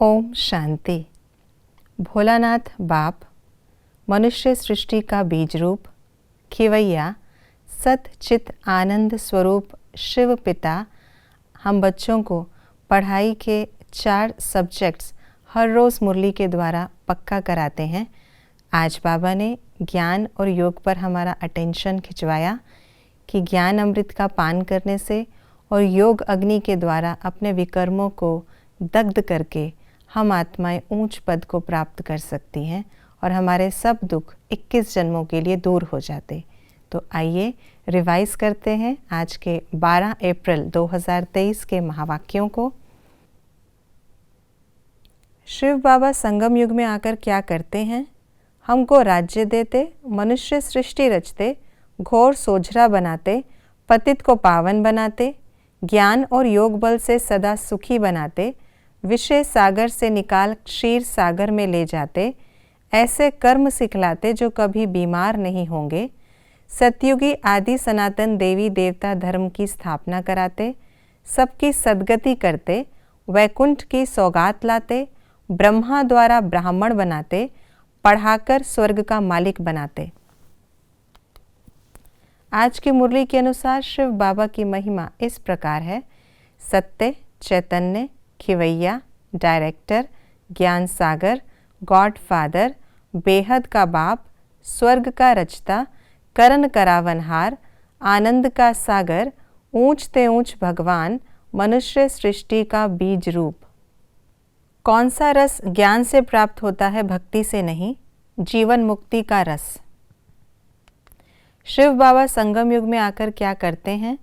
ओम शांति। भोलानाथ बाप, मनुष्य सृष्टि का बीज रूप, खिवैया, सत चित आनंद स्वरूप शिव पिता, हम बच्चों को पढ़ाई के 4 सब्जेक्ट्स हर रोज़ मुरली के द्वारा पक्का कराते हैं। आज बाबा ने ज्ञान और योग पर हमारा अटेंशन खिंचवाया कि ज्ञान अमृत का पान करने से और योग अग्नि के द्वारा अपने विकर्मों को दग्ध करके हम आत्माएं ऊंच पद को प्राप्त कर सकती हैं और हमारे सब दुख 21 जन्मों के लिए दूर हो जाते। तो आइए रिवाइज करते हैं आज के 12 अप्रैल 2023 के महावाक्यों को। शिव बाबा संगम युग में आकर क्या करते हैं? हमको राज्य देते, मनुष्य सृष्टि रचते, घोर सोझरा बनाते, पतित को पावन बनाते, ज्ञान और योग बल से सदा सुखी बनाते, विषय सागर से निकाल क्षीर सागर में ले जाते, ऐसे कर्म सिखलाते जो कभी बीमार नहीं होंगे, सतयुगी आदि सनातन देवी देवता धर्म की स्थापना कराते, सबकी सद्गति करते, वैकुंठ की सौगात लाते, ब्रह्मा द्वारा ब्राह्मण बनाते, पढ़ाकर स्वर्ग का मालिक बनाते। आज की मुरली के अनुसार शिव बाबा की महिमा इस प्रकार है। सत्य, चैतन्य, खिवैया, डायरेक्टर, ज्ञान सागर, गॉड फादर, बेहद का बाप, स्वर्ग का रचता, करण करावनहार, आनंद का सागर, ऊंच ते ऊंच भगवान, मनुष्य सृष्टि का बीज रूप। कौन सा रस ज्ञान से प्राप्त होता है, भक्ति से नहीं? जीवन मुक्ति का रस। शिव बाबा संगम युग में आकर क्या करते हैं?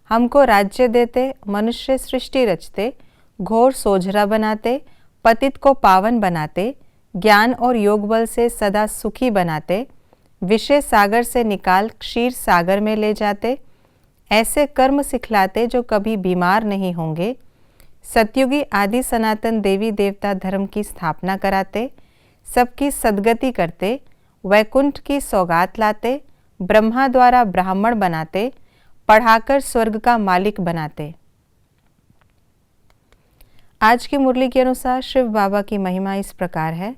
हमको राज्य देते, मनुष्य सृष्टि रचते, घोर सोझरा बनाते, पतित को पावन बनाते, ज्ञान और योग बल से सदा सुखी बनाते, विषय सागर से निकाल क्षीर सागर में ले जाते, ऐसे कर्म सिखलाते जो कभी बीमार नहीं होंगे, सतयुगी आदि सनातन देवी देवता धर्म की स्थापना कराते, सबकी सद्गति करते, वैकुंठ की सौगात लाते, ब्रह्मा द्वारा ब्राह्मण बनाते, पढ़ाकर स्वर्ग का मालिक बनाते। आज की मुरली के अनुसार शिव बाबा की महिमा इस प्रकार है।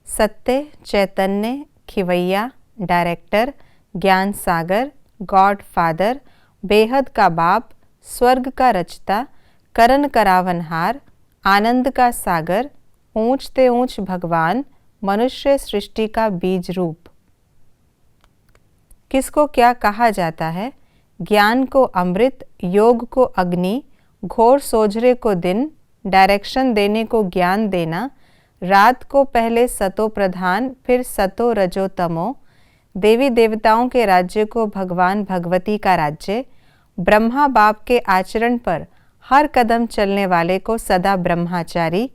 सत्य, चैतन्य, खिवैया, डायरेक्टर, ज्ञान सागर, गॉड फादर, बेहद का बाप, स्वर्ग का रचता, करण करावनहार, आनंद का सागर, ऊंच ते ऊंच भगवान, मनुष्य सृष्टि का बीज रूप। किसको क्या कहा जाता है? ज्ञान को अमृत, योग को अग्नि, घोर सोझरे को दिन, डायरेक्शन देने को ज्ञान देना, रात को पहले सतो प्रधान फिर सतो रजो तमो, देवी देवताओं के राज्य को भगवान भगवती का राज्य, ब्रह्मा बाप के आचरण पर हर कदम चलने वाले को सदा ब्रह्माचारी,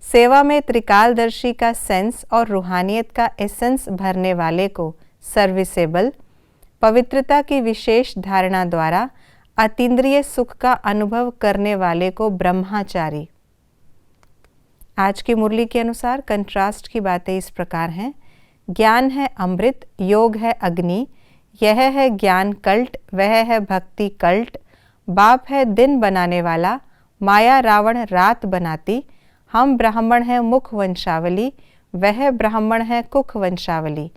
सेवा में त्रिकालदर्शी का सेंस और रूहानियत का एसेंस भरने वाले को सर्विसेबल, पवित्रता की विशेष धारणा द्वारा अतीन्द्रिय सुख का अनुभव करने वाले को ब्रह्माचारी। आज की मुरली के अनुसार कंट्रास्ट की बातें इस प्रकार हैं। ज्ञान है अमृत, योग है अग्नि, यह है ज्ञान कल्ट, वह है भक्ति कल्ट, बाप है दिन बनाने वाला, माया रावण रात बनाती, हम ब्राह्मण हैं मुख वंशावली, वह ब्राह्मण है कुख वंशावली।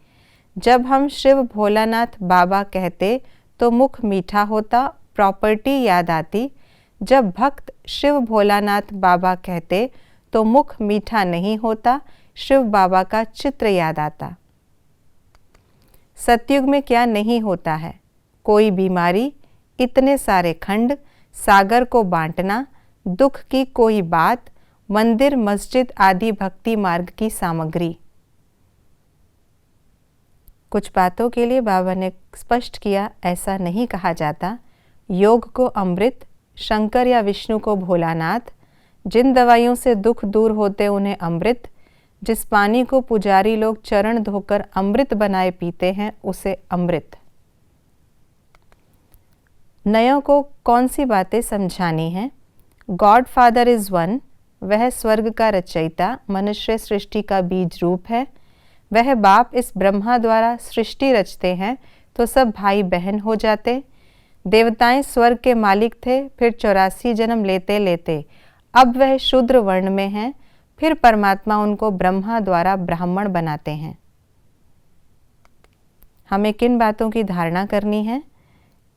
जब हम शिव भोलानाथ बाबा कहते तो मुख मीठा होता, प्रॉपर्टी याद आती। जब भक्त शिव भोलानाथ बाबा कहते तो मुख मीठा नहीं होता, शिव बाबा का चित्र याद आता। सतयुग में क्या नहीं होता है? कोई बीमारी, इतने सारे खंड, सागर को बांटना, दुख की कोई बात, मंदिर मस्जिद आदि भक्ति मार्ग की सामग्री। कुछ बातों के लिए बाबा ने स्पष्ट किया, ऐसा नहीं कहा जाता। योग को अमृत, शंकर या विष्णु को भोलानाथ, जिन दवाइयों से दुख दूर होते उन्हें अमृत, जिस पानी को पुजारी लोग चरण धोकर अमृत बनाए पीते हैं उसे अमृत। नयों को कौन सी बातें समझानी हैं? गॉड फादर इज़ वन, वह स्वर्ग का रचयिता, मनुष्य सृष्टि का बीज रूप है। वह बाप इस ब्रह्मा द्वारा सृष्टि रचते हैं तो सब भाई बहन हो जाते। देवताएं स्वर्ग के मालिक थे, फिर 84 जन्म लेते लेते अब वह शूद्र वर्ण में हैं, फिर परमात्मा उनको ब्रह्मा द्वारा ब्राह्मण बनाते हैं। हमें किन बातों की धारणा करनी है?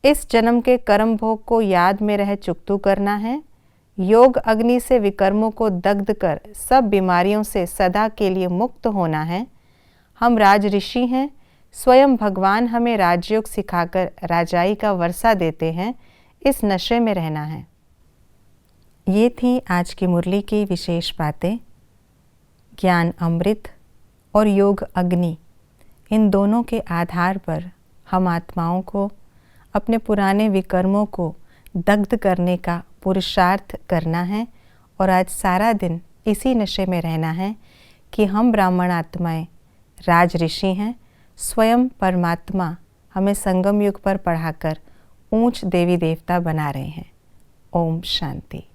इस जन्म के कर्म भोग को याद में रह चुकतू करना है। योग अग्नि से विकर्मों को दग्ध कर सब बीमारियों से सदा के लिए मुक्त होना है। हम राज ऋषि हैं। स्वयं भगवान हमें राजयोग सिखाकर राजाई का वर्षा देते हैं। इस नशे में रहना है। ये थी आज की मुरली की विशेष बातें। ज्ञान अमृत और योग अग्नि, इन दोनों के आधार पर हम आत्माओं को अपने पुराने विकर्मों को दग्ध करने का पुरुषार्थ करना है और आज सारा दिन इसी नशे में रहना है कि हम ब्राह्मण आत्माएं राज ऋषि हैं। स्वयं परमात्मा हमें संगम युग पर पढ़ाकर ऊंच देवी देवता बना रहे हैं। ओम शांति।